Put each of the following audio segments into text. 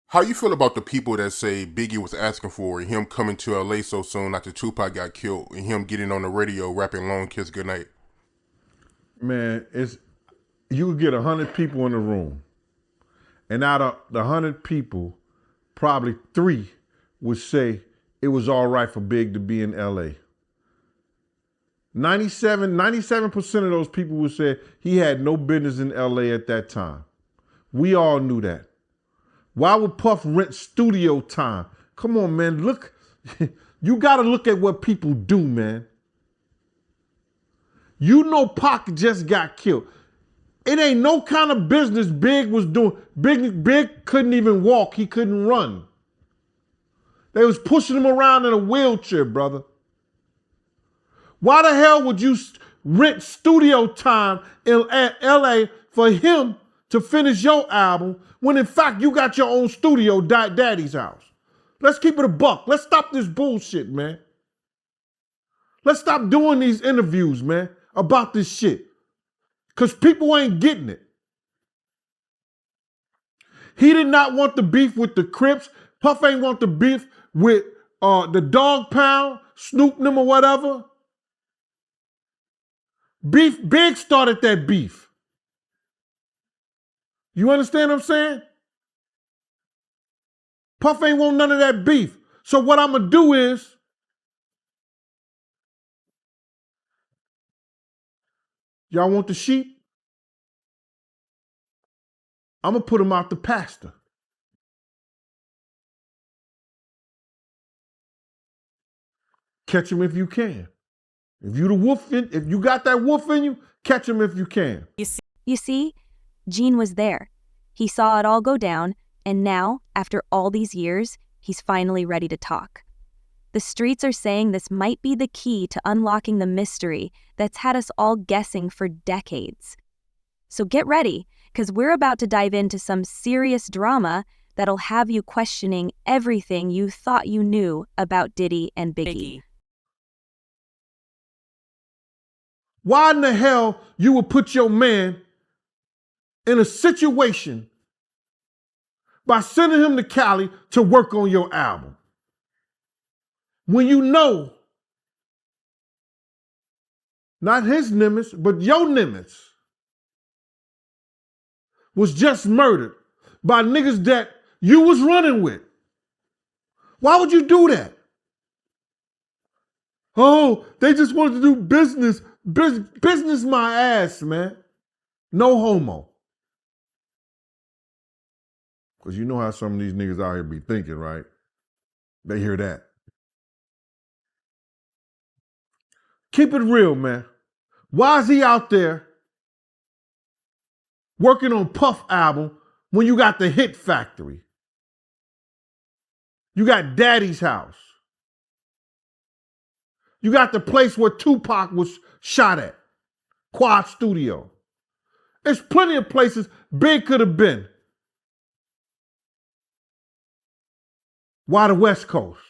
How you feel about the people that say Biggie was asking for him coming to LA so soon after Tupac got killed and him getting on the radio rapping "Long Kiss Goodnight"? Man, it's you could get 100 people in the room, and out of the 100 people, probably 3 would say it was all right for Big to be in LA. 97% of those people would say he had no business in LA at that time. We all knew that. Why would Puff rent studio time? Come on, man, look. You gotta look at what people do, man. You know Pac just got killed. It ain't no kind of business Big was doing. Big couldn't even walk. He couldn't run. They was pushing him around in a wheelchair, brother. Why the hell would you rent studio time in LA for him to finish your album when in fact you got your own studio, Daddy's house? Let's keep it a buck. Let's stop this bullshit, man. Let's stop doing these interviews, man, about this shit. Because people ain't getting it. He did not want the beef with the Crips. Puff ain't want the beef with the Dog Pound, Snoop them or whatever. Big started that beef. You understand what I'm saying? Puff ain't want none of that beef. So what I'm gonna do is, y'all want the sheep? I'm gonna put them out the pasture. Catch them if you can. If you the wolf, if you got that wolf in you, catch them if you can. You see, Gene was there. He saw it all go down, and now, after all these years, he's finally ready to talk. The streets are saying this might be the key to unlocking the mystery that's had us all guessing for decades. So get ready, because we're about to dive into some serious drama that'll have you questioning everything you thought you knew about Diddy and Biggie. Why in the hell you would put your man in a situation by sending him to Cali to work on your album? When you know, not his Nimitz, but your Nimitz was just murdered by niggas that you was running with. Why would you do that? Oh, they just wanted to do business. Business my ass, man. No homo. Because you know how some of these niggas out here be thinking, right? They hear that. Keep it real, man. Why is he out there working on Puff album when you got the Hit Factory? You got Daddy's house. You got the place where Tupac was shot at, Quad Studio. There's plenty of places Big could have been. Why the West Coast?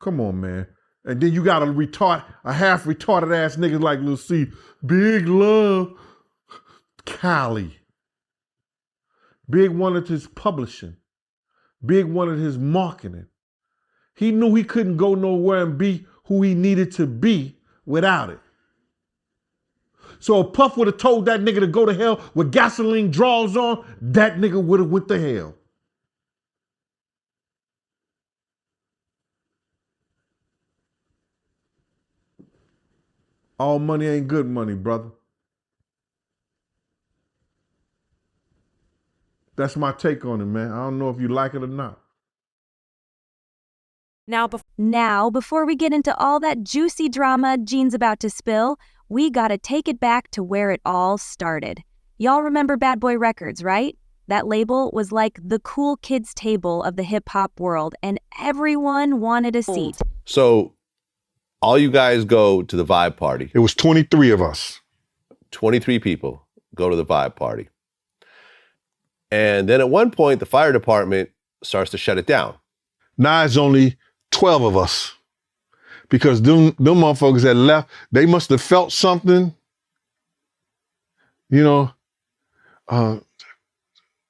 Come on, man. And then you got a half retarded ass niggas like Lil C. Big love Cali. Big wanted his publishing. Big wanted his marketing. He knew he couldn't go nowhere and be who he needed to be without it. So if Puff would have told that nigga to go to hell with gasoline draws on, that nigga would have went to hell. All money ain't good money, brother. That's my take on it, man. I don't know if you like it or not. Now, before we get into all that juicy drama Gene's about to spill, we gotta take it back to where it all started. Y'all remember Bad Boy Records, right? That label was like the cool kids table of the hip-hop world, and everyone wanted a seat. So all you guys go to the Vibe party. It was 23 of us. 23 people go to the Vibe party. And then at one point, the fire department starts to shut it down. Now it's only 12 of us. Because them motherfuckers that left, they must have felt something. You know,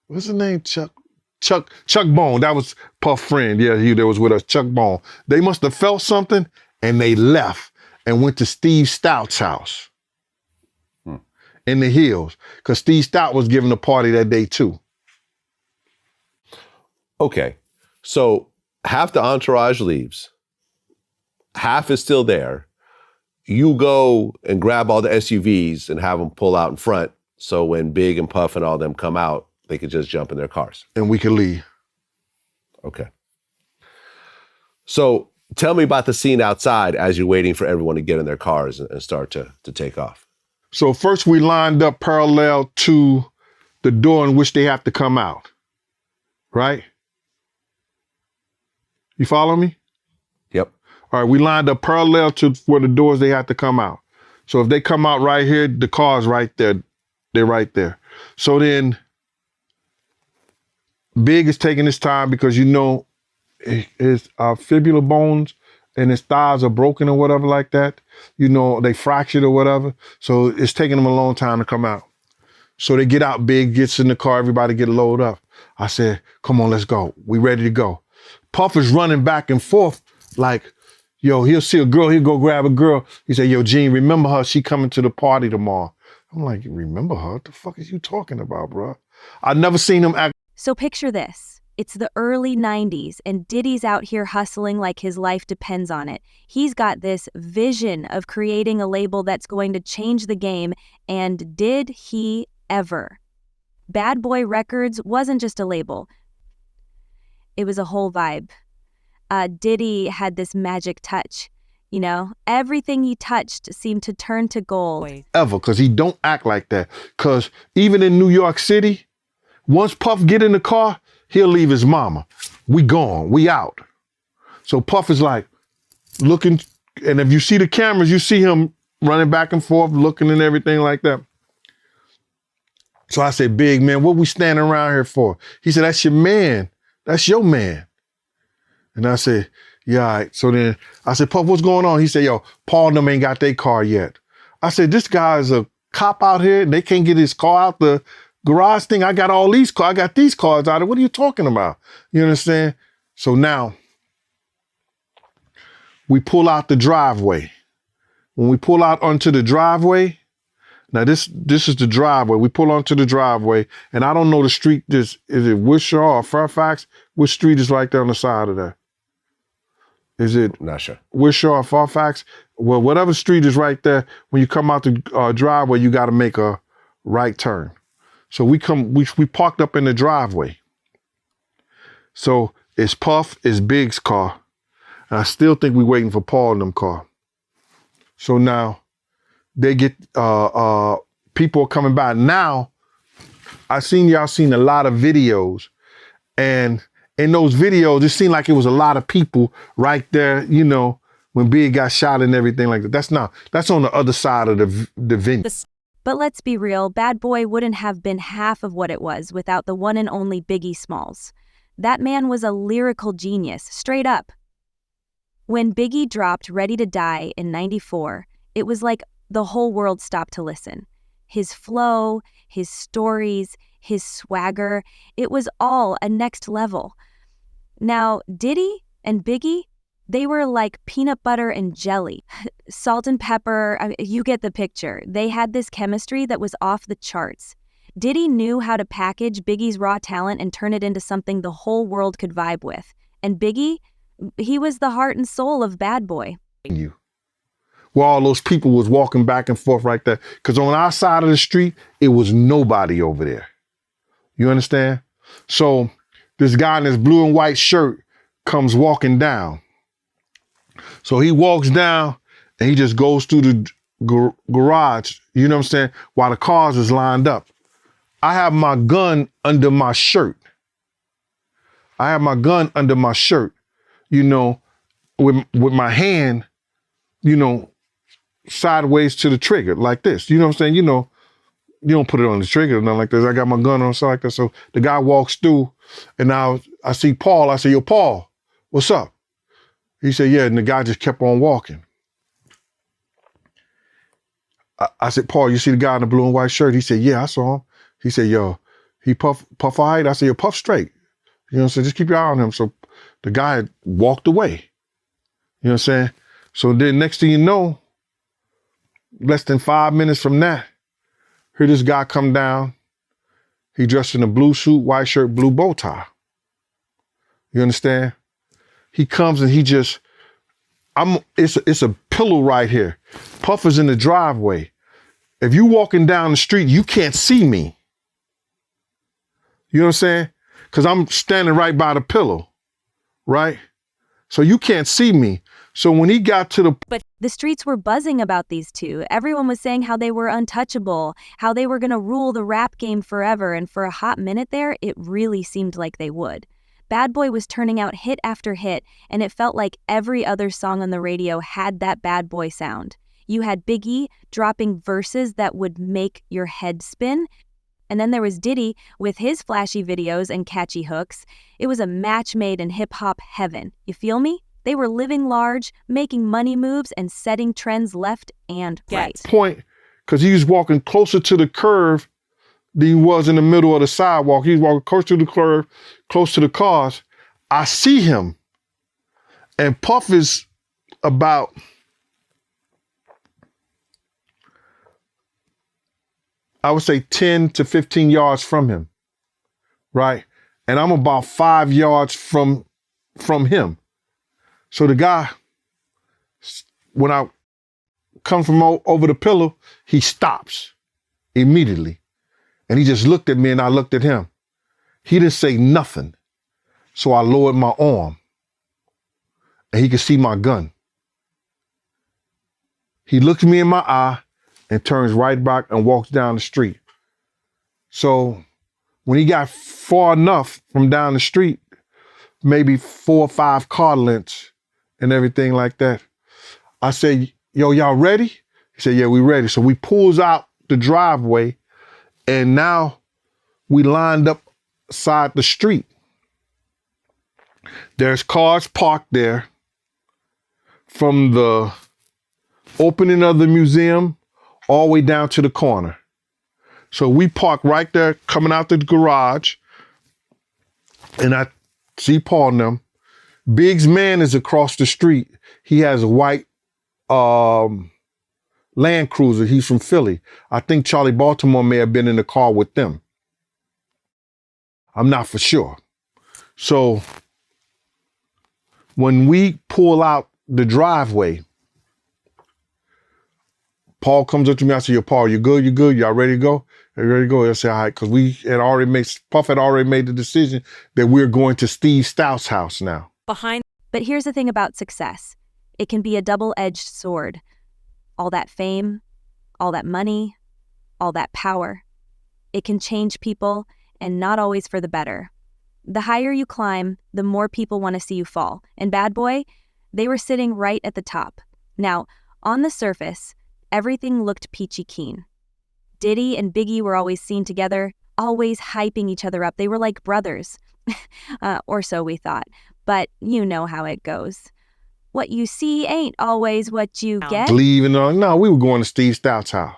what's the name, Chuck? Chuck Bone, that was Puff friend. Yeah, he that was with us, Chuck Bone. They must have felt something and they left and went to Steve Stout's house in the hills. Because Steve Stout was giving a party that day too. Okay. So half the entourage leaves. Half is still there. You go and grab all the SUVs and have them pull out in front. So when Big and Puff and all them come out, they could just jump in their cars. And we could leave. Okay. So tell me about the scene outside as you're waiting for everyone to get in their cars and start to take off. So first we lined up parallel to the door in which they have to come out. Right? You follow me? Yep. All right, we lined up parallel to where the doors they have to come out. So if they come out right here, the car's right there. They're right there. So then Big is taking his time because his fibula bones and his thighs are broken or whatever like that. They fractured or whatever. So it's taking them a long time to come out. So they get out, Big gets in the car, everybody get loaded up. I said, come on, let's go. We ready to go. Puff is running back and forth like, yo, he'll see a girl, he'll go grab a girl. He said, yo, Gene, remember her, she coming to the party tomorrow. I'm like, remember her? What the fuck is you talking about, bro? I've never seen him act. So picture this. It's the early 90s, and Diddy's out here hustling like his life depends on it. He's got this vision of creating a label that's going to change the game, and did he ever? Bad Boy Records wasn't just a label. It was a whole vibe. Diddy had this magic touch. Everything he touched seemed to turn to gold. Ever, because he don't act like that. Because even in New York City, once Puff get in the car, he'll leave his mama. We gone, we out. So Puff is like looking, and if you see the cameras, you see him running back and forth, looking and everything like that. So I said, Big man, what we standing around here for? He said, that's your man. That's your man. And I said, yeah, all right. So then I said, Puff, what's going on? He said, yo, Paul and them ain't got their car yet. I said, this guy's a cop out here and they can't get his car out the garage thing. I got all these cars. I got these cars out of. What are you talking about? You understand? So now we pull out the driveway. When we pull out onto the driveway, now this is the driveway. We pull onto the driveway, and I don't know the street. Is it Wishaw or Fairfax? Which street is right there on the side of that? Is it Not sure. Wishaw or Fairfax? Well, whatever street is right there, when you come out the driveway, you got to make a right turn. So we parked up in the driveway. So it's Puff, it's Big's car. And I still think we're waiting for Paul in them car. So now they get, people are coming by. Now, y'all seen a lot of videos. And in those videos, it seemed like it was a lot of people right there, when Big got shot and everything like that. That's on the other side of the venue. But let's be real, Bad Boy wouldn't have been half of what it was without the one and only Biggie Smalls. That man was a lyrical genius, straight up. When Biggie dropped Ready to Die in '94, it was like the whole world stopped to listen. His flow, his stories, his swagger, it was all a next level. Now, Diddy and Biggie, they were like peanut butter and jelly. Salt and pepper, you get the picture. They had this chemistry that was off the charts. Diddy knew how to package Biggie's raw talent and turn it into something the whole world could vibe with. And Biggie, he was the heart and soul of Bad Boy. Where all those people was walking back and forth right there. Because on our side of the street, it was nobody over there. You understand? So this guy in this blue and white shirt comes walking down. So he walks down and he just goes through the garage, you know what I'm saying, while the cars is lined up. I have my gun under my shirt. With my hand, sideways to the trigger like this. You know what I'm saying? You don't put it on the trigger or nothing like this. I got my gun on something like that. So the guy walks through and now I see Paul. I say, yo, Paul, what's up? He said, yeah, and the guy just kept on walking. I said, Paul, you see the guy in the blue and white shirt? He said, yeah, I saw him. He said, yo, he Puff all right? I said, yo, Puff straight. You know what I'm saying? Just keep your eye on him. So the guy had walked away. You know what I'm saying? So then next thing you know, less than 5 minutes from that, hear this guy come down. He dressed in a blue suit, white shirt, blue bow tie. You understand? He comes and he just, it's a pillow right here. Puff is in the driveway. If you walking down the street, you can't see me. You know what I'm saying? Because I'm standing right by the pillow, right? So you can't see me. So when he got to the... But the streets were buzzing about these two. Everyone was saying how they were untouchable, how they were going to rule the rap game forever, and for a hot minute there, it really seemed like they would. Bad Boy was turning out hit after hit, and it felt like every other song on the radio had that Bad Boy sound. You had Biggie dropping verses that would make your head spin, and then there was Diddy with his flashy videos and catchy hooks. It was a match made in hip-hop heaven. You feel me? They were living large, making money moves, and setting trends left and right. Point, because he was walking closer to the curve than he was in the middle of the sidewalk. He was walking close to the curve, close to the cars. I see him, and Puff is about... I would say 10 to 15 yards from him, right? And I'm about 5 yards from him. So the guy, when I come from over the pillow, he stops immediately. And he just looked at me and I looked at him. He didn't say nothing. So I lowered my arm and he could see my gun. He looked me in my eye and turns right back and walks down the street. So when he got far enough from down the street, maybe 4 or 5 car lengths and everything like that, I said, yo, y'all ready? He said, yeah, we ready. So we pulls out the driveway and now we lined up side the street. There's cars parked there from the opening of the museum all the way down to the corner. So we park right there coming out the garage and I see Paul and them. Big's man is across the street. He has a white Land Cruiser. He's from Philly. I think Charlie Baltimore may have been in the car with them. I'm not for sure. So when we pull out the driveway, Paul comes up to me. I say, yo, Paul, you good? You good? Y'all ready to go? You ready to go? I say, all right, because Puff had already made the decision that we're going to Steve Stout's house now. But here's the thing about success. It can be a double-edged sword. All that fame, all that money, all that power. It can change people, and not always for the better. The higher you climb, the more people want to see you fall. And Bad Boy, they were sitting right at the top. Now, on the surface, everything looked peachy keen. Diddy and Biggie were always seen together, always hyping each other up. They were like brothers. Or so we thought. But you know how it goes. What you see ain't always what you get. Leaving on. No, we were going to Steve Stout's house.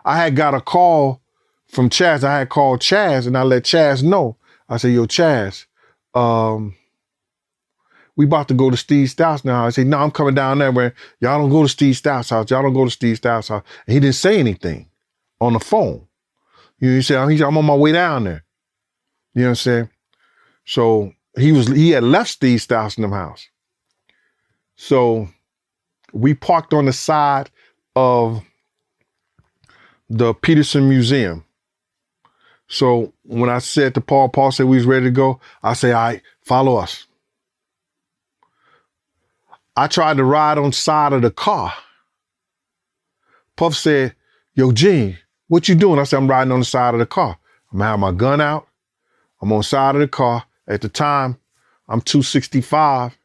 I had got a call from Chaz. I had called Chaz and I let Chaz know. I said, yo, Chaz, we about to go to Steve Stout's now. I said, no, I'm coming down there where y'all don't go to Steve Stout's house. Y'all don't go to Steve Stout's house. And he didn't say anything on the phone. You know, he said, I'm on my way down there. You know what I'm saying? So he had left Steve Stout's in them house. So we parked on the side of the Peterson Museum. So when I said to Paul said we was ready to go, I say, all right, follow us. I tried to ride on side of the car. Puff said, yo, Gene, what you doing? I said, I'm riding on the side of the car. I'm gonna have my gun out. I'm on the side of the car. At the time, I'm 265.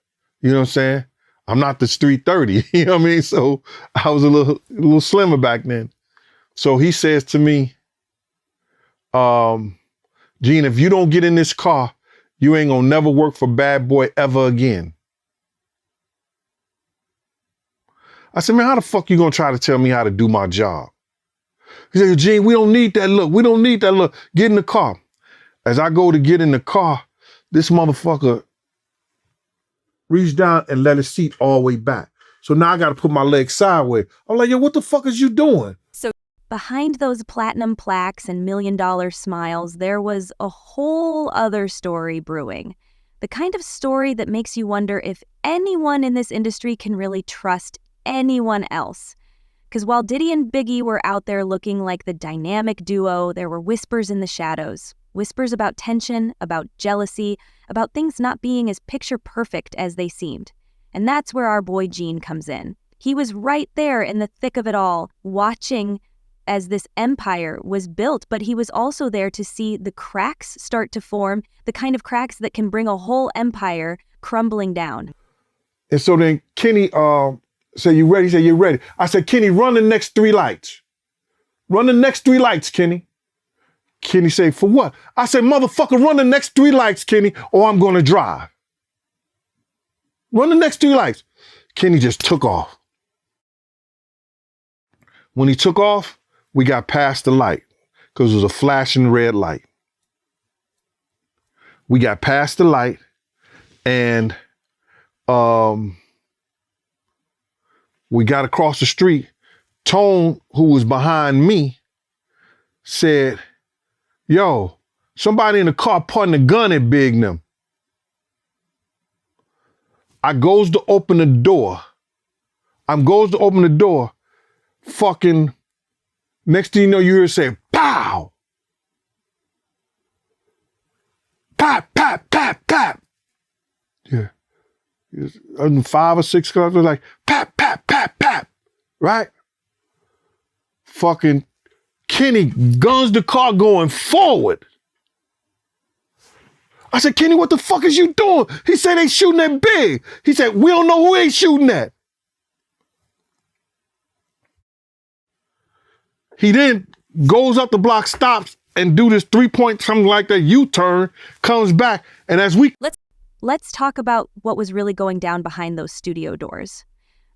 You know what I'm saying? I'm not the 330. You know what I mean? So I was a little slimmer back then. So he says to me, Gene, if you don't get in this car, you ain't gonna never work for Bad Boy ever again. I said, man, how the fuck you gonna try to tell me how to do my job? He said, Gene, we don't need that look. We don't need that look. Get in the car. As I go to get in the car, This motherfucker reached down and let his seat all the way back. So now I got to put my leg sideways. I'm like, yo, what the fuck is you doing? So behind those platinum plaques and $1,000,000 smiles, there was a whole other story brewing. The kind of story that makes you wonder if anyone in this industry can really trust anyone else. Because while Diddy and Biggie were out there looking like the dynamic duo, there were whispers in the shadows. Whispers about tension, about jealousy, about things not being as picture perfect as they seemed. And that's where our boy Gene comes in. He was right there in the thick of it all, watching as this empire was built, but he was also there to see the cracks start to form, the kind of cracks that can bring a whole empire crumbling down. And so then Kenny said, you ready? He said, you ready? I said, Kenny, run the next 3 lights. Run the next 3 lights, Kenny. Kenny said, for what? I said, motherfucker, run the next 3 lights, Kenny, or I'm going to drive. Run the next 3 lights. Kenny just took off. When he took off, we got past the light because it was a flashing red light. We got past the light and we got across the street. Tone, who was behind me, said, yo, somebody in the car pointing a gun at Big and them. I goes to open the door. Fucking, next thing you know, you hear it say, pow! Pap, pap, pap, pap. Yeah. 5 or 6 cars were like, pap, pap, pap, pap. Right? Fucking Kenny guns the car going forward. I said, Kenny, what the fuck is you doing? He said they shooting at Big. He said, we don't know who they shooting at. He then goes up the block, stops, and do this 3-point, something like that, U-turn, comes back, and as we... Let's talk about what was really going down behind those studio doors.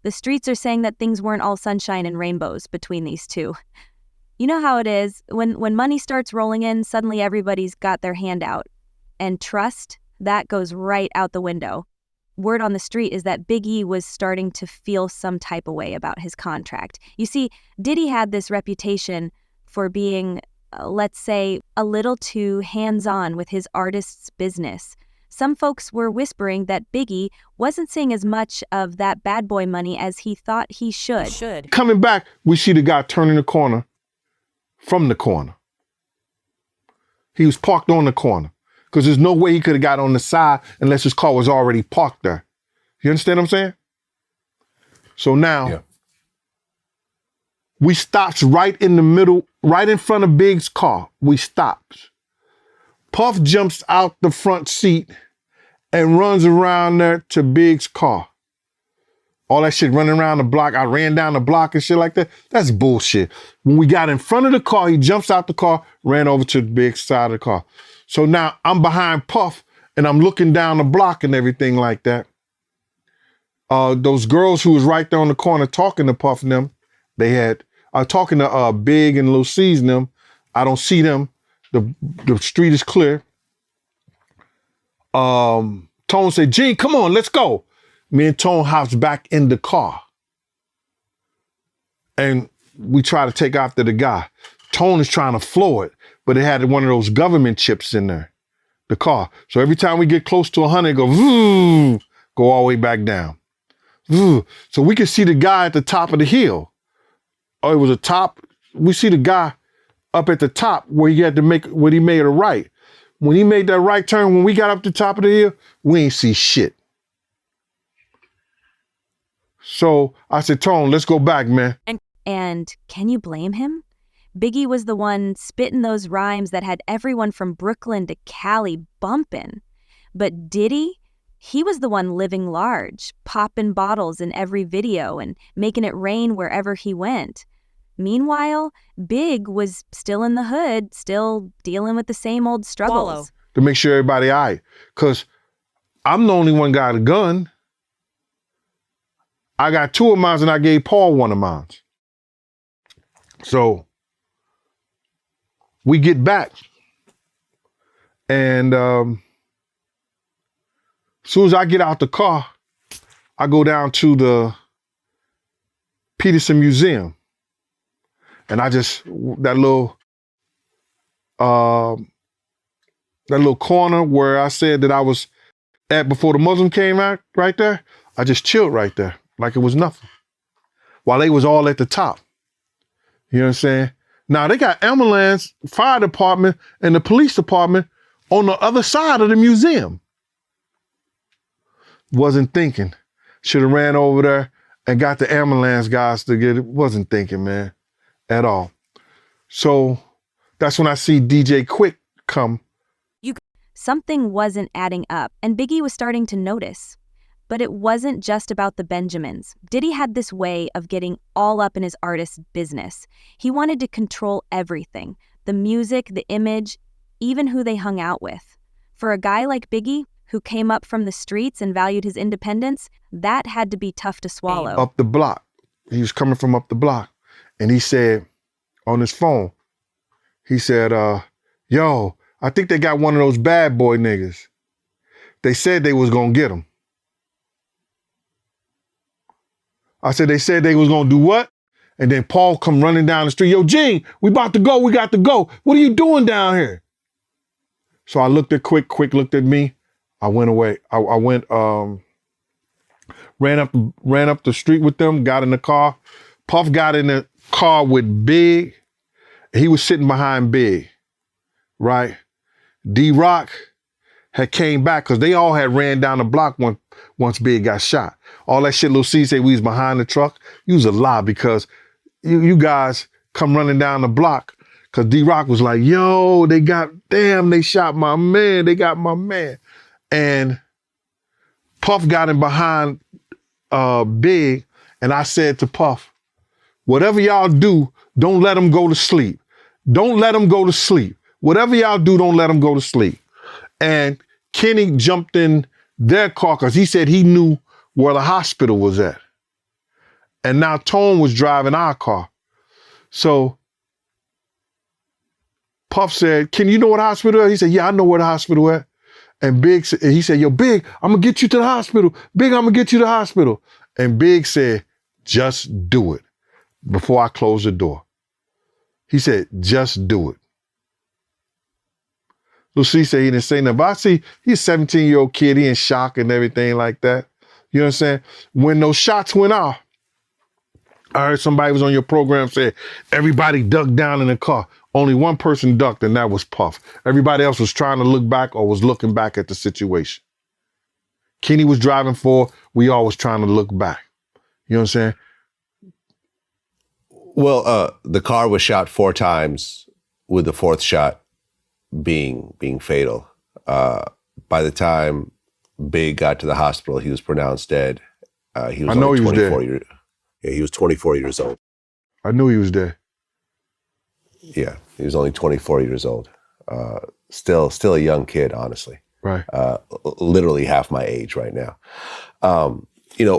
The streets are saying that things weren't all sunshine and rainbows between these two. You know how it is, when money starts rolling in, suddenly everybody's got their hand out. And trust, that goes right out the window. Word on the street is that Biggie was starting to feel some type of way about his contract. You see, Diddy had this reputation for being, let's say, a little too hands-on with his artist's business. Some folks were whispering that Biggie wasn't seeing as much of that bad boy money as he thought he should. Coming back, we see the guy turning the corner from the corner. He was parked on the corner. Because there's no way he could have got on the side unless his car was already parked there. You understand what I'm saying? So now, we stops right in the middle, right in front of Big's car. We stops. Puff jumps out the front seat and runs around there to Big's car. All that shit running around the block. I ran down the block and shit like that. That's bullshit. When we got in front of the car, he jumps out the car, ran over to the Big's side of the car. So now I'm behind Puff and I'm looking down the block and everything like that. Those girls who was right there on the corner talking to Puff and them, they had, talking to Big and Lil C's and them. I don't see them. The street is clear. Tone said, Gene, come on, let's go. Me and Tone hops back in the car. And we try to take after the guy. Tone is trying to floor it, but it had one of those government chips in there, the car. So every time we get close to 100, it go, vroom, go all the way back down. Vroom. So we could see the guy at the top of the hill. Oh, it was a top. We see the guy up at the top where he had to make, when he made a right. When he made that right turn, when we got up to the top of the hill, we ain't see shit. So I said, Tone, let's go back, man. And can you blame him? Biggie was the one spitting those rhymes that had everyone from Brooklyn to Cali bumping. But Diddy, he was the one living large, popping bottles in every video and making it rain wherever he went. Meanwhile, Big was still in the hood, still dealing with the same old struggles. To make sure everybody all right. Because I'm the only one got a gun. I got 2 of mine and I gave Paul 1 of mine. So we get back and As soon as I get out the car, I go down to the Peterson Museum. And I just, that little corner where I said that I was at before the Muslim came out right there, I just chilled right there like it was nothing. While they was all at the top. You know what I'm saying? Now they got ambulance, fire department, and the police department on the other side of the museum. Wasn't thinking. Should have ran over there and got the ambulance guys to get it. Wasn't thinking, man, at all. So that's when I see DJ Quick come. Something wasn't adding up, and Biggie was starting to notice. But it wasn't just about the Benjamins. Diddy had this way of getting all up in his artist's business. He wanted to control everything, the music, the image, even who they hung out with. For a guy like Biggie, who came up from the streets and valued his independence, that had to be tough to swallow. Up the block. He was coming from up the block. And he said on his phone, he said, yo, I think they got one of those bad boy niggas. They said they was gonna get him. I said, they said they was gonna do what? And then Paul come running down the street. Yo, Gene, we about to go. We got to go. What are you doing down here? So I looked at Quick looked at me. I went away. I went, ran up the street with them, got in the car. Puff got in the car with Big. He was sitting behind Big, right? D-Rock had came back because they all had ran down the block once Big got shot. All that shit Lil C said we was behind the truck, you was a lie because you guys come running down the block because D-Rock was like, yo, they shot my man. They got my man. And Puff got in behind Big, and I said to Puff, whatever y'all do, don't let him go to sleep. Don't let him go to sleep. Whatever y'all do, don't let him go to sleep. And Kenny jumped in their car because he said he knew where the hospital was at. And now Tone was driving our car. So Puff said, Kenny, you know what hospital is? He said, yeah, I know where the hospital is. And Big, he said, yo, Big, I'm going to get you to the hospital. Big, I'm going to get you to the hospital. And Big said, just do it before I close the door. He said, just do it. Lil C said he didn't say nothing. But I see he's a 17-year-old kid. He in shock and everything like that. You know what I'm saying? When those shots went off, I heard somebody was on your program say, everybody ducked down in the car. Only one person ducked, and that was Puff. Everybody else was trying to look back or was looking back at the situation. Kenny was driving forward. We all was trying to look back. You know what I'm saying? Well, the car was shot 4 times, with the 4th shot being fatal. By the time Big got to the hospital, he was pronounced dead. He was I know only he was 24 dead. years. Yeah, he was 24 years old. I knew he was dead. Yeah, he was only 24 years old. Still a young kid, honestly. Right. Literally half my age right now.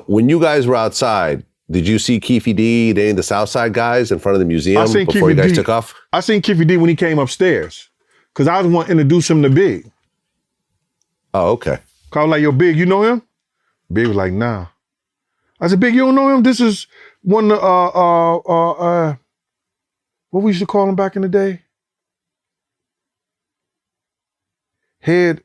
When you guys were outside, did you see Keefy D, any of the Southside guys in front of the museum before you guys took off? I seen Keefy D when he came upstairs because I was want to introduce him to Big. Oh, okay. I was like, yo, Big, you know him? Big was like, nah. I said, Big, you don't know him? This is one what we used to call him back in the day? Head,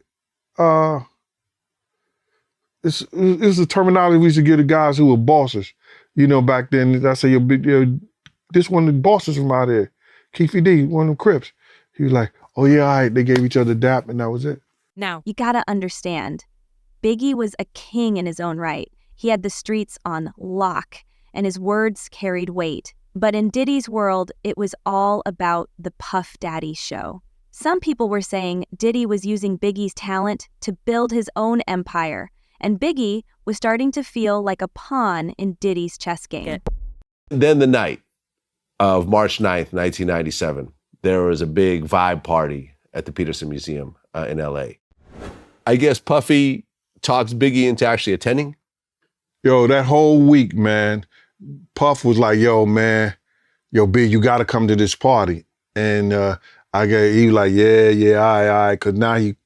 it's the terminology we used to give to guys who were bosses, back then. I say, yo, Big, this one of the bosses from out there, Keefy D, one of them Crips. He was like, oh yeah, all right. They gave each other dap and that was it. Now, you gotta understand, Biggie was a king in his own right. He had the streets on lock, and his words carried weight. But in Diddy's world, it was all about the Puff Daddy show. Some people were saying Diddy was using Biggie's talent to build his own empire, and Biggie was starting to feel like a pawn in Diddy's chess game. Then the night of March 9th, 1997, there was a big vibe party at the Peterson Museum in LA. I guess Puffy talks Biggie into actually attending? Yo, that whole week, man, Puff was like, yo, man, yo, Big, you gotta come to this party. And he was like, yeah, all right, cause now he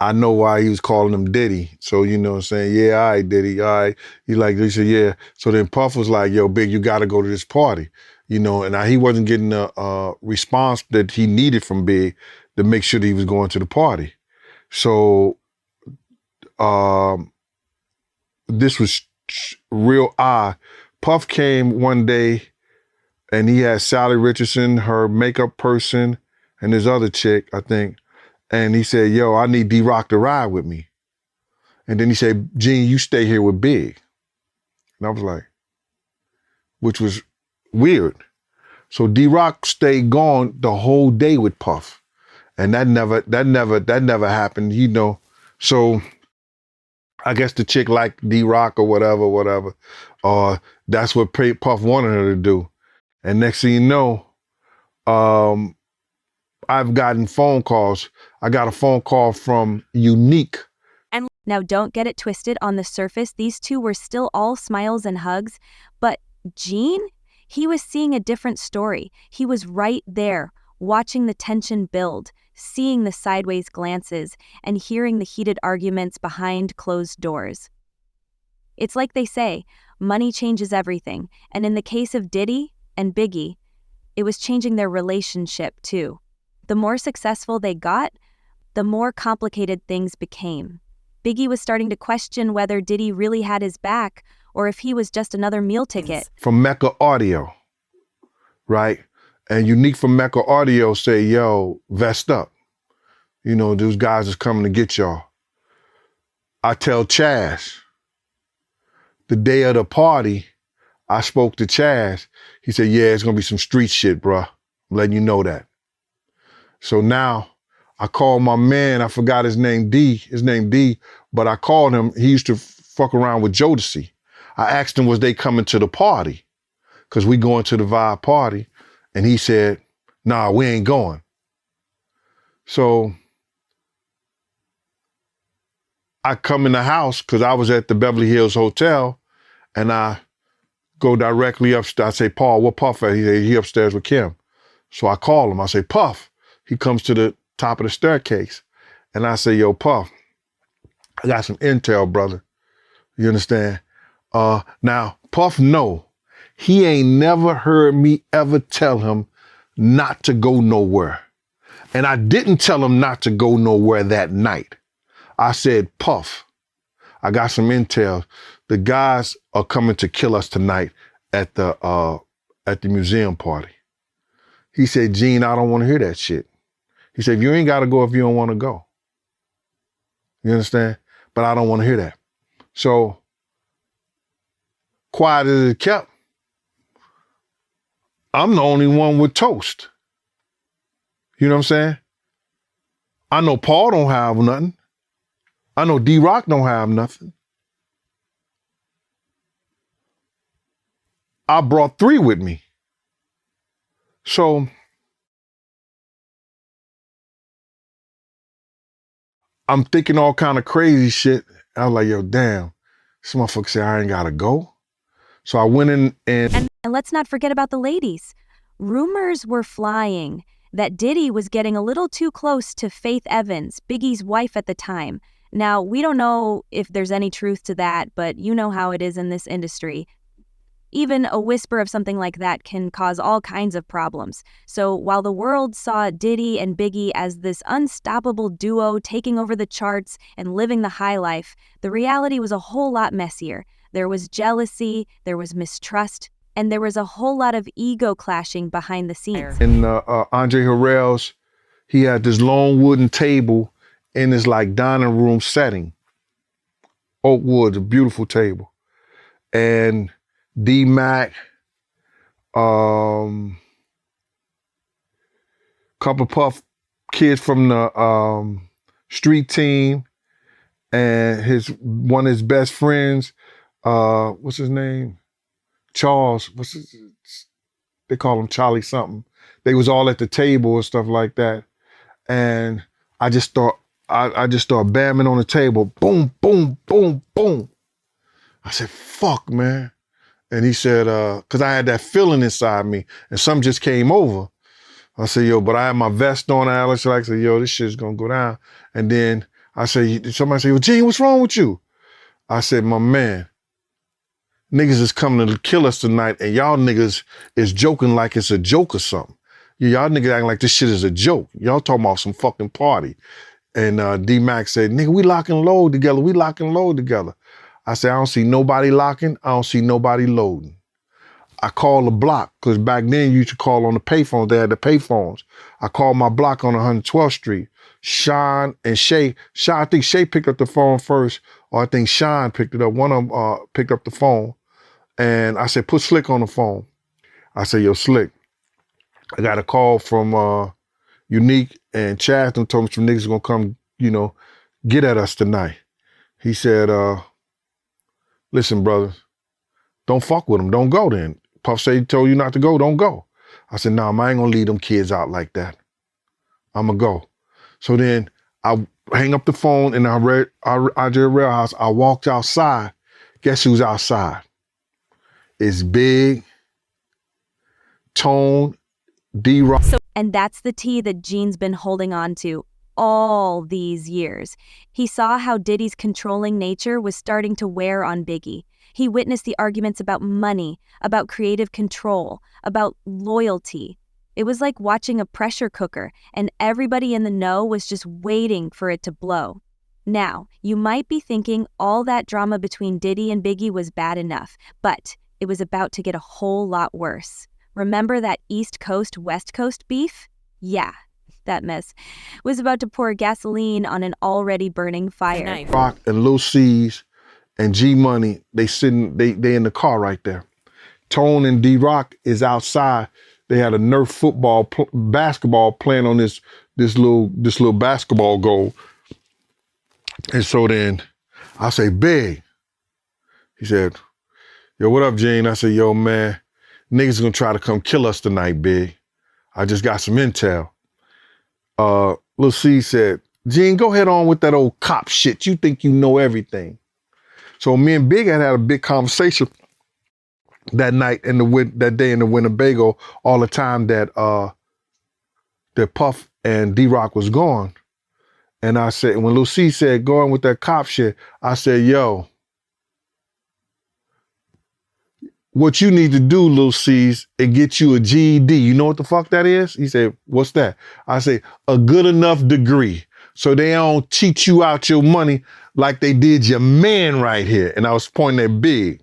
I know why he was calling him Diddy. So, you know what I'm saying? Yeah, all right, Diddy, all right. He said, yeah. So then Puff was like, yo, Big, you got to go to this party. You know, and he wasn't getting the response that he needed from Big to make sure that he was going to the party. So this was real odd. Puff came one day and he had Sally Richardson, her makeup person, and this other chick, I think. And he said, yo, I need D-Rock to ride with me. And then he said, Gene, you stay here with Big. And I was like, which was weird. So D-Rock stayed gone the whole day with Puff. And that never happened, you know. So I guess the chick liked D-Rock or whatever. That's what Puff wanted her to do. And next thing you know, I've gotten phone calls. I got a phone call from Unique. And now don't get it twisted, on the surface, these two were still all smiles and hugs, but Gene, he was seeing a different story. He was right there, watching the tension build, seeing the sideways glances, and hearing the heated arguments behind closed doors. It's like they say, money changes everything, and in the case of Diddy and Biggie, it was changing their relationship too. The more successful they got, the more complicated things became. Biggie was starting to question whether Diddy really had his back or if he was just another meal ticket. From Mecca Audio, right? And Unique from Mecca Audio say, yo, vest up. You know, those guys is coming to get y'all. I tell Chaz, the day of the party, I spoke to Chaz. He said, yeah, it's gonna be some street shit, bruh. I'm letting you know that. So now I called my man, I forgot his name D, but I called him. He used to fuck around with Jodeci. I asked him, was they coming to the party? Cause we going to the Vibe party. And he said, nah, we ain't going. So I come in the house, cause I was at the Beverly Hills Hotel, and I go directly upstairs. I say, Paul, where Puff at? He said, he upstairs with Kim. So I call him, I say, Puff. He comes to the top of the staircase. And I say, yo, Puff, I got some intel, brother. You understand? Now, Puff, no, he ain't never heard me ever tell him not to go nowhere. And I didn't tell him not to go nowhere that night. I said, Puff, I got some intel. The guys are coming to kill us tonight at the museum party. He said, Gene, I don't want to hear that shit. He said, you ain't got to go if you don't want to go. You understand? But I don't want to hear that. So, quiet as it kept, I'm the only one with toast. You know what I'm saying? I know Paul don't have nothing. I know D-Rock don't have nothing. I brought 3 with me. So, I'm thinking all kind of crazy shit. I was like, yo, damn, this motherfucker said I ain't gotta go. So I went in And let's not forget about the ladies. Rumors were flying that Diddy was getting a little too close to Faith Evans, Biggie's wife at the time. Now, we don't know if there's any truth to that, but you know how it is in this industry. Even a whisper of something like that can cause all kinds of problems. So while the world saw Diddy and Biggie as this unstoppable duo taking over the charts and living the high life, the reality was a whole lot messier. There was jealousy, there was mistrust, and there was a whole lot of ego clashing behind the scenes. In Andre Harrell's, he had this long wooden table in his like dining room setting. Oak wood, a beautiful table. And D-Mac, couple Puff kids from the street team, and one of his best friends, what's his name? Charles, they call him Charlie something. They was all at the table and stuff like that. And I just started bamming on the table, boom, boom, boom, boom. I said, fuck, man. And he said, cause I had that feeling inside me and something just came over. I said, yo, but I had my vest on, Alex. I said, yo, this shit's gonna go down. And then I said, somebody said, well, Gene, what's wrong with you? I said, my man, niggas is coming to kill us tonight, and y'all niggas is joking like it's a joke or something. Y'all niggas acting like this shit is a joke. Y'all talking about some fucking party. And D-Mac said, nigga, we lock and load together. We lock and load together. I said, I don't see nobody locking. I don't see nobody loading. I called the block, because back then you used to call on the payphones. They had the payphones. I called my block on 112th Street. Sean and Shay. I think Shay picked up the phone first, or I think Sean picked it up. One of them picked up the phone. And I said, put Slick on the phone. I said, yo, Slick, I got a call from Unique, and Chatham told me some niggas gonna come, get at us tonight. He said, listen, brother, don't fuck with them. Don't go then. Puff said he told you not to go, don't go. I said, nah, I ain't gonna leave them kids out like that. I'ma go. So then I hang up the phone and I read Rail House. I walked outside. Guess who's outside? It's Big, Tone, D-Rock. And that's the tea that Gene's been holding on to all these years. He saw how Diddy's controlling nature was starting to wear on Biggie. He witnessed the arguments about money, about creative control, about loyalty. It was like watching a pressure cooker, and everybody in the know was just waiting for it to blow. Now, you might be thinking all that drama between Diddy and Biggie was bad enough, but it was about to get a whole lot worse. Remember that East Coast, West Coast beef? Yeah, that mess was about to pour gasoline on an already burning fire. Rock and Lil C's and G Money, they in the car right there. Tone and D-Rock is outside. They had a Nerf basketball playing on this little basketball goal. And so then I say, Big. He said, yo, what up, Gene? I said, yo, man, niggas gonna try to come kill us tonight, Big. I just got some intel. Lil C said, Gene, go ahead on with that old cop shit. You think you know everything. So me and Big had a big conversation that night that day in the Winnebago, all the time that Puff and D-Rock was gone. And I said, when Lil C said, going with that cop shit, I said, yo, what you need to do, Lil C's, is get you a GED. You know what the fuck that is? He said, what's that? I say, a good enough degree, so they don't cheat you out your money like they did your man right here. And I was pointing at Big.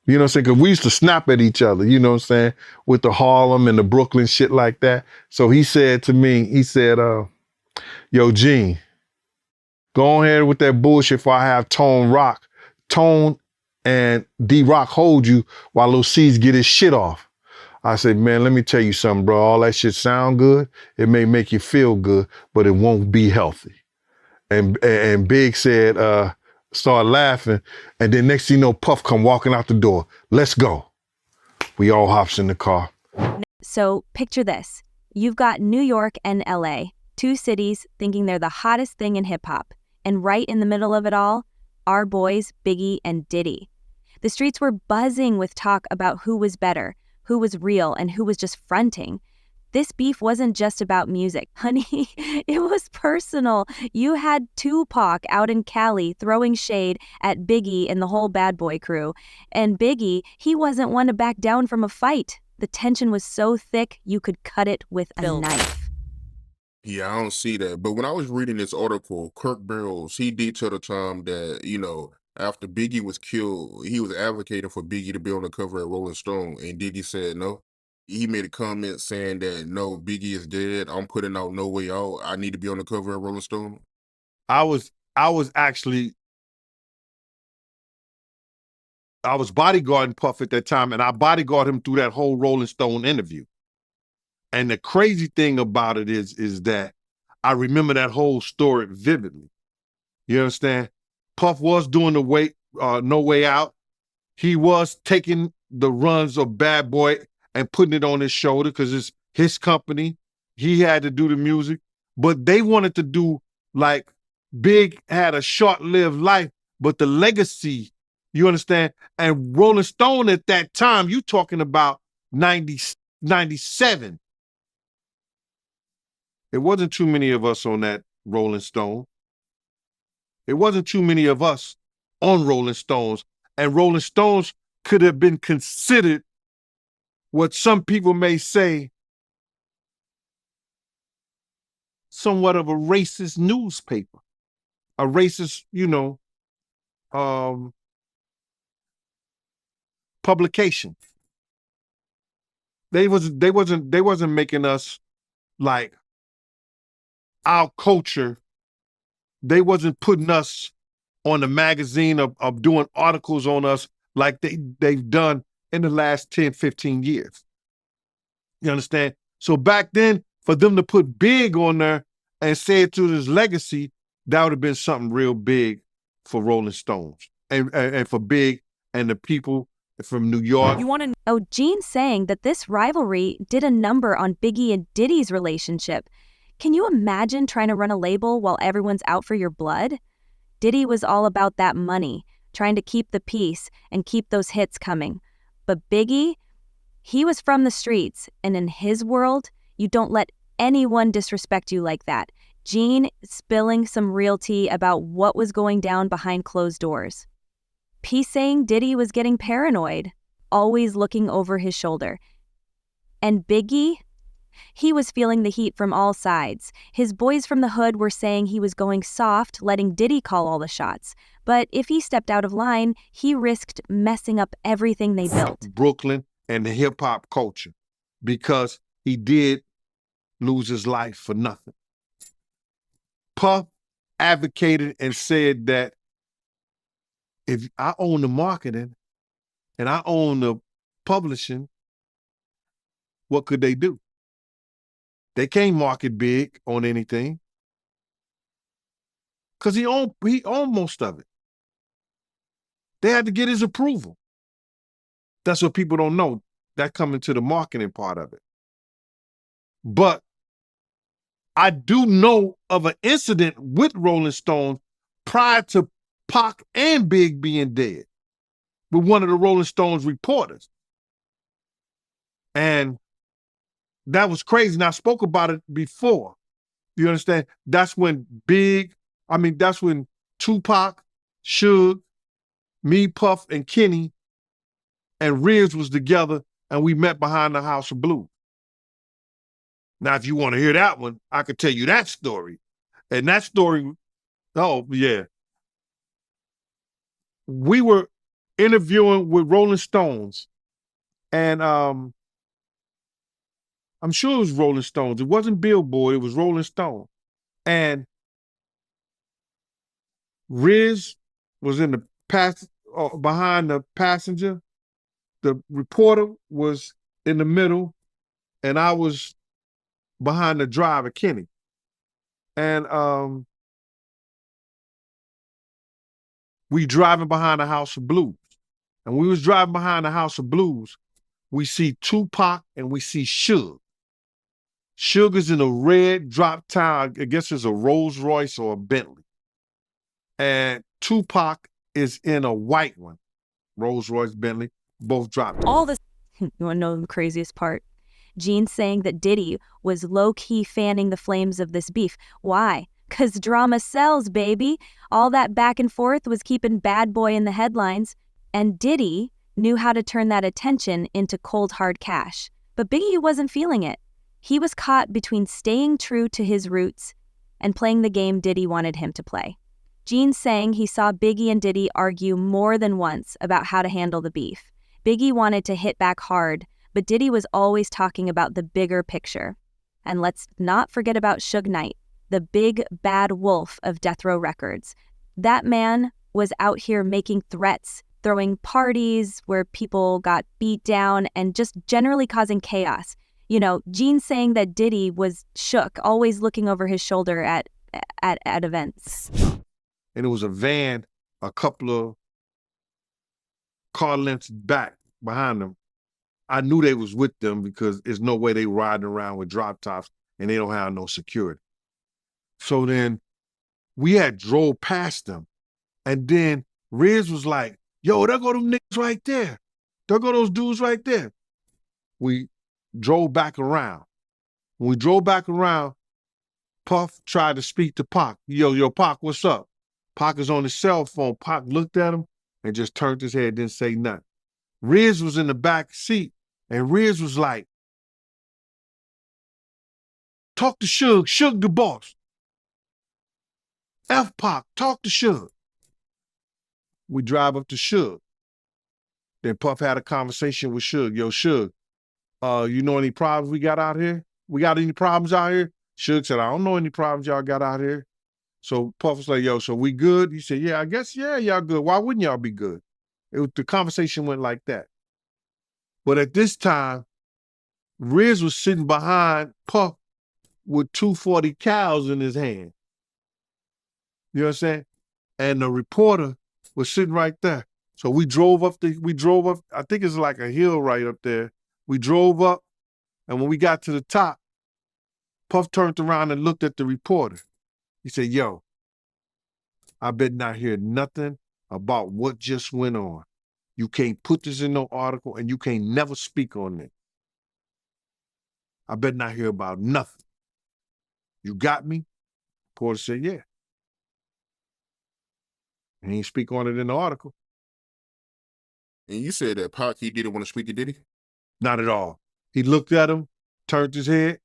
You know what I'm saying? Because we used to snap at each other, you know what I'm saying? With the Harlem and the Brooklyn shit like that. So he said to me, yo, Gene, go ahead with that bullshit before I have Tone and D-Rock hold you while Lil C's get his shit off. I said, man, let me tell you something, bro. All that shit sound good. It may make you feel good, but it won't be healthy. And Big said, started laughing. And then next thing you know, Puff come walking out the door. Let's go. We all hops in the car. So picture this. You've got New York and LA, two cities thinking they're the hottest thing in hip hop. And right in the middle of it all, our boys, Biggie and Diddy. The streets were buzzing with talk about who was better, who was real, and who was just fronting. This beef wasn't just about music, honey. It was personal. You had Tupac out in Cali throwing shade at Biggie and the whole Bad Boy crew. And Biggie, he wasn't one to back down from a fight. The tension was so thick, you could cut it with a knife. Yeah, I don't see that. But when I was reading this article, Kirk Barrels, he detailed a time that, after Biggie was killed, he was advocating for Biggie to be on the cover of Rolling Stone, and Diddy said no. He made a comment saying that, no, Biggie is dead. I'm putting out No Way Out. I need to be on the cover of Rolling Stone. I was bodyguarding Puff at that time, and I bodyguarded him through that whole Rolling Stone interview. And the crazy thing about it is that I remember that whole story vividly. You understand? Puff was doing No Way Out. He was taking the runs of Bad Boy and putting it on his shoulder because it's his company. He had to do the music. But they wanted to do, like, Big had a short-lived life, but the legacy, you understand? And Rolling Stone at that time, you talking about 97. It wasn't too many of us on that Rolling Stone. It wasn't too many of us on Rolling Stones, and Rolling Stones could have been considered what some people may say somewhat of a racist newspaper, a racist, publication. They wasn't making us like our culture. They wasn't putting us on the magazine of doing articles on us like they've done in the last 10, 15 years. You understand? So back then, for them to put Big on there and say it to his legacy, that would have been something real big for Rolling Stones and for Big and the people from New York. Oh, Gene's saying that this rivalry did a number on Biggie and Diddy's relationship. Can you imagine trying to run a label while everyone's out for your blood? Diddy was all about that money, trying to keep the peace and keep those hits coming. But Biggie, he was from the streets, and in his world, you don't let anyone disrespect you like that. Gene spilling some real tea about what was going down behind closed doors. P saying Diddy was getting paranoid, always looking over his shoulder. And Biggie, he was feeling the heat from all sides. His boys from the hood were saying he was going soft, letting Diddy call all the shots. But if he stepped out of line, he risked messing up everything they built. Brooklyn and the hip-hop culture, because he did lose his life for nothing. Puff advocated and said that if I own the marketing and I own the publishing, what could they do? They can't market Big on anything because he owned most of it. They had to get his approval. That's what people don't know. That comes into the marketing part of it. But I do know of an incident with Rolling Stones prior to Pac and Big being dead with one of the Rolling Stones reporters. And that was crazy. And I spoke about it before. You understand? That's when Tupac, Suge, me, Puff, and Kenny, and Riz was together, and we met behind the House of Blues. Now, if you want to hear that one, I could tell you that story. And that story, oh, yeah. We were interviewing with Rolling Stones, and I'm sure it was Rolling Stones. It wasn't Billboard, it was Rolling Stone. And Riz was in the behind the passenger. The reporter was in the middle, and I was behind the driver, Kenny. And we driving behind the House of Blues. And we was driving behind the House of Blues, we see Tupac and we see Suge. Suge is in a red drop top, I guess it's a Rolls Royce or a Bentley. And Tupac is in a white one, Rolls Royce, Bentley, both dropped. All this, you want to know the craziest part? Gene saying that Diddy was low-key fanning the flames of this beef. Why? 'Cause drama sells, baby. All that back and forth was keeping Bad Boy in the headlines. And Diddy knew how to turn that attention into cold, hard cash. But Biggie wasn't feeling it. He was caught between staying true to his roots and playing the game Diddy wanted him to play. Gene saying he saw Biggie and Diddy argue more than once about how to handle the beef. Biggie wanted to hit back hard, but Diddy was always talking about the bigger picture. And let's not forget about Suge Knight, the big bad wolf of Death Row Records. That man was out here making threats, throwing parties where people got beat down, and just generally causing chaos. You know, Gene saying that Diddy was shook, always looking over his shoulder at events. And it was a van a couple of car lengths back behind them. I knew they was with them because there's no way they riding around with drop tops and they don't have no security. So then we had drove past them. And then Riz was like, yo, there go them niggas right there. There go those dudes right there. We drove back around. When we drove back around, Puff tried to speak to Pac. Yo, Pac, what's up? Pac is on his cell phone. Pac looked at him and just turned his head, didn't say nothing. Riz was in the back seat, and Riz was like, talk to Suge, Suge the boss. F Pac, talk to Suge. We drive up to Suge. Then Puff had a conversation with Suge. Yo, Suge, you know any problems we got out here? We got any problems out here? Suge said, I don't know any problems y'all got out here. So Puff was like, yo, so we good? He said, yeah, I guess, yeah, y'all good. Why wouldn't y'all be good? The conversation went like that. But at this time, Riz was sitting behind Puff with 240 cows in his hand. You know what I'm saying? And the reporter was sitting right there. So we drove up, I think it's like a hill right up there. We drove up, and when we got to the top, Puff turned around and looked at the reporter. He said, yo, I bet not hear nothing about what just went on. You can't put this in no article, and you can't never speak on it. I bet not hear about nothing. You got me? Porter said, yeah. And he didn't speak on it in the article. And you said that Pac, he didn't want to speak to Diddy? Not at all. He looked at him, turned his head.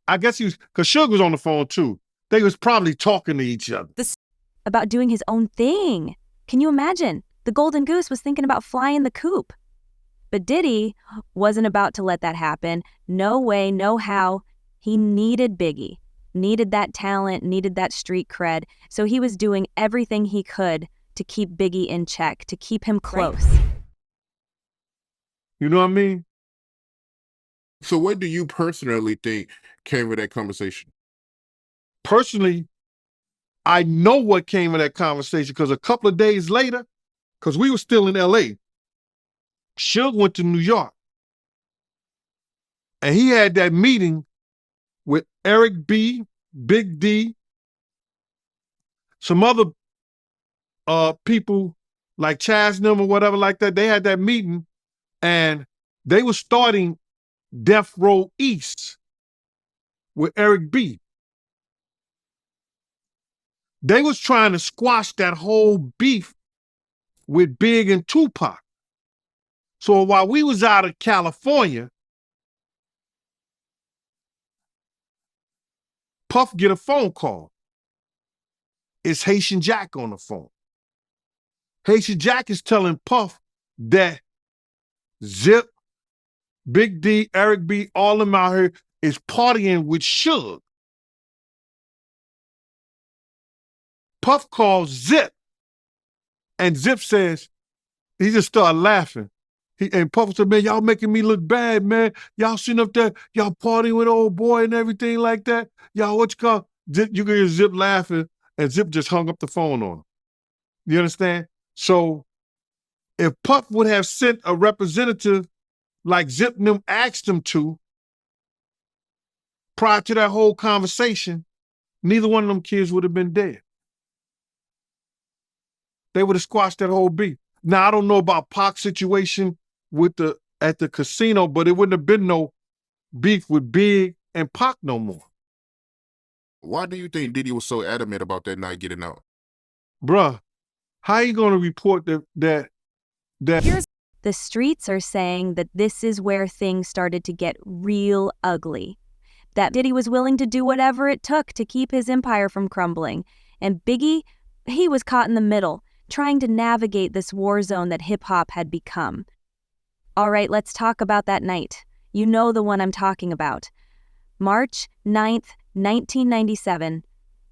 I guess he was, because Suge was on the phone too. They was probably talking to each other. About doing his own thing. Can you imagine? The Golden Goose was thinking about flying the coop. But Diddy wasn't about to let that happen. No way, no how. He needed Biggie, needed that talent, needed that street cred. So he was doing everything he could to keep Biggie in check, to keep him close. You know what I mean? So what do you personally think came of that conversation? Personally, I know what came of that conversation because a couple of days later, because we were still in LA, Suge went to New York. And he had that meeting with Eric B., Big D, some other people like Chasnum or whatever like that. They had that meeting and they were starting Death Row East with Eric B. They was trying to squash that whole beef with Big and Tupac. So while we was out of California, Puff get a phone call. It's Haitian Jack on the phone. Haitian Jack is telling Puff that Zip, Big D, Eric B, all of them out here is partying with Suge. Puff calls Zip, and Zip says, he just started laughing. And Puff said, man, y'all making me look bad, man. Y'all sitting up there, y'all partying with old boy and everything like that. Y'all, what you call? Zip, you can hear Zip laughing, and Zip just hung up the phone on him. You understand? So if Puff would have sent a representative like Zip and them asked him to, prior to that whole conversation, neither one of them kids would have been dead. They would have squashed that whole beef. Now, I don't know about Pac's situation at the casino, but it wouldn't have been no beef with Big and Pac no more. Why do you think Diddy was so adamant about that night getting out? Bruh, how you gonna report that? The streets are saying that this is where things started to get real ugly. That Diddy was willing to do whatever it took to keep his empire from crumbling. And Biggie, he was caught in the middle, trying to navigate this war zone that hip-hop had become. All right, let's talk about that night. You know the one I'm talking about. March 9th, 1997.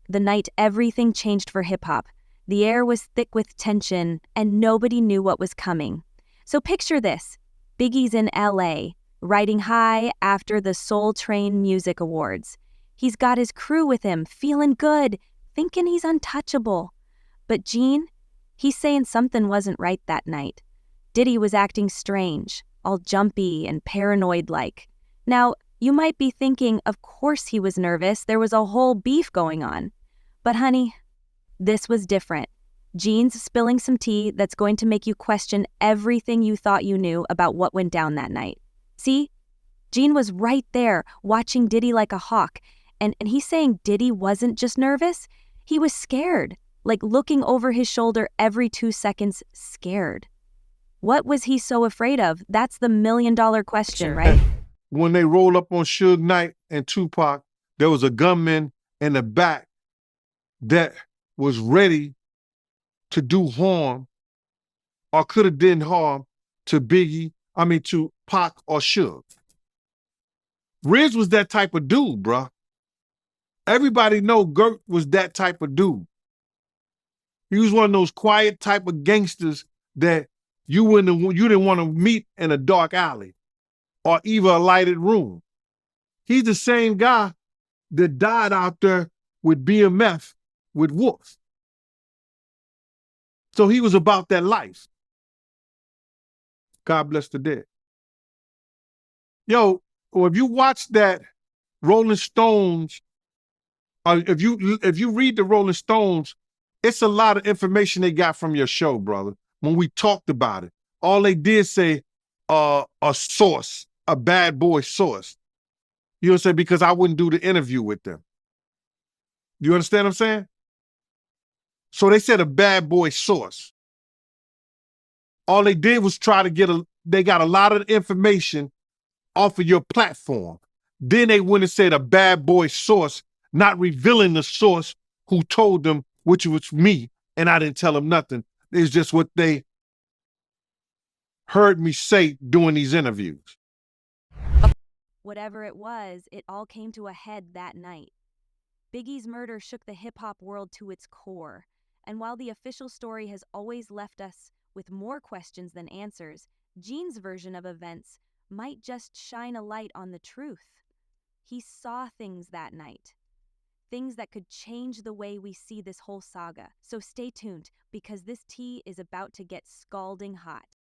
The night everything changed for hip-hop. The air was thick with tension, and nobody knew what was coming. So picture this. Biggie's in LA, riding high after the Soul Train Music Awards. He's got his crew with him, feeling good, thinking he's untouchable. But Gene, he's saying something wasn't right that night. Diddy was acting strange, all jumpy and paranoid-like. Now, you might be thinking, of course he was nervous, there was a whole beef going on. But honey, this was different. Gene's spilling some tea that's going to make you question everything you thought you knew about what went down that night. See? Gene was right there, watching Diddy like a hawk, and he's saying Diddy wasn't just nervous, he was scared. like looking over his shoulder every 2 seconds, scared. What was he so afraid of? That's the million-dollar question, right? When they rolled up on Suge Knight and Tupac, there was a gunman in the back that was ready to do harm or could have done harm to to Pac or Suge. Riz was that type of dude, bruh. Everybody know Gert was that type of dude. He was one of those quiet type of gangsters that you didn't want to meet in a dark alley or even a lighted room. He's the same guy that died out there with BMF with Wolf. So he was about that life. God bless the dead. Yo, if you watch that Rolling Stones, if you read the Rolling Stones, it's a lot of information they got from your show, brother. When we talked about it, all they did say, a source, a bad boy source. You know what I'm saying? Because I wouldn't do the interview with them. You understand what I'm saying? So they said a bad boy source. All they did was try to they got a lot of information off of your platform. Then they went and said a bad boy source, not revealing the source who told them, which was me, and I didn't tell them nothing. It's just what they heard me say during these interviews. Whatever it was, it all came to a head that night. Biggie's murder shook the hip-hop world to its core, and while the official story has always left us with more questions than answers, Gene's version of events might just shine a light on the truth. He saw things that night, things that could change the way we see this whole saga. So stay tuned, because this tea is about to get scalding hot.